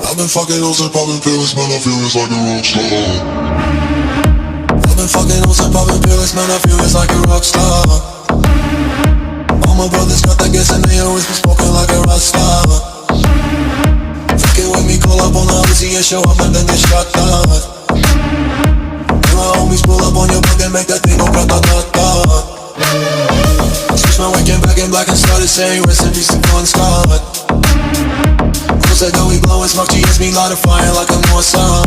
I've been fucking hoes and popping pills, man, I feel it's like a rock star. I've been fucking hoes and popping pills, man, I feel it's like a rock star. All my brothers got that gas and they always been smoking like a rock star. Fucking with me, call up on the Uzi and show up and then get shot down. And my homies pull up on your block and make that thing go grata-ta-ta. Switch my waking back in black and started saying rest in peace to Bon Scott. Close that door, we blowin' smoke, she hits me light a fire like a North Sun.